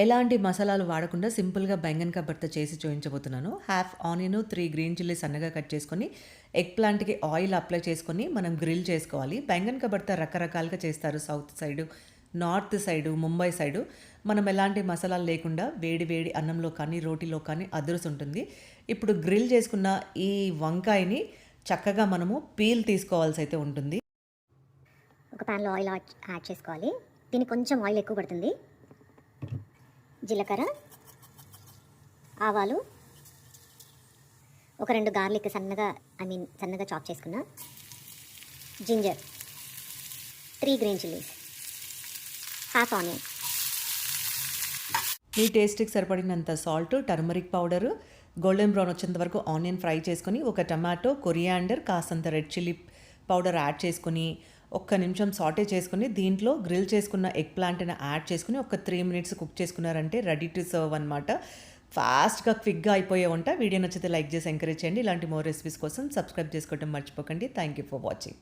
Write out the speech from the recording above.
ఎలాంటి మసాలాలు వాడకుండా సింపుల్‌గా బెంగన్ కా భర్త చేసి చూయించబోతున్నాను. హాఫ్ ఆనియన్, 3 గ్రీన్ చిల్లీస్ సన్నగా కట్ చేసుకొని, ఎగ్ ప్లాంట్‌కి ఆయిల్ అప్లై చేసుకొని మనం గ్రిల్ చేసుకోవాలి. బెంగన్ కా భర్త రకరకాలుగా చేస్తారు. South side, north side, Mumbai side. మనం ఎలాంటి మసాలాలు లేకుండా వేడి వేడి అన్నంలో కానీ, రోటీలో కానీ అదురుసుంటుంది. ఇప్పుడు గ్రిల్ చేసుకున్న ఈ వంకాయని చక్కగా మనము పీల్ తీసుకోవాల్సయితే ఉంటుంది. ఒక ప్యాన్లో ఆయిల్ యాడ్ చేసుకోవాలి. దీనికి కొంచెం ఆయిల్ ఎక్కువ పడుతుంది. జీలకర్ర, ఆవాలు, ఒక 2 గార్లిక్ సన్నగా చాప్ చేసుకున్న, ginger, 3 green chillies, half onion. మీ టేస్ట్‌కి సరిపడినంత salt, turmeric powder, golden brown వచ్చేంత వరకు ఆనియన్ ఫ్రై చేసుకొని, ఒక టమాటో, కొరియాండర్, కాస్తంత రెడ్ చిల్లీ పౌడర్ యాడ్ చేసుకొని, ఒక్క నిమిషం సాటే చేసుకొని, దీంట్లో గ్రిల్ చేసుకున్న ఎగ్ ప్లాంట్‌ని యాడ్ చేసుకొని, ఒక 3 మినిట్స్ కుక్ చేసుకున్నారంటే రెడీ టు సర్వ్ అనమాట. ఫాస్ట్‌గా, క్విక్‌గా అయిపోయే వంట. వీడియో నచ్చితే లైక్ చేసి ఎంకరేజ్ చేయండి. ఇలాంటి మోర్ రెసిపీస్ కోసం సబ్స్క్రైబ్ చేసుకోవడం మర్చిపోకండి. Thank you for watching.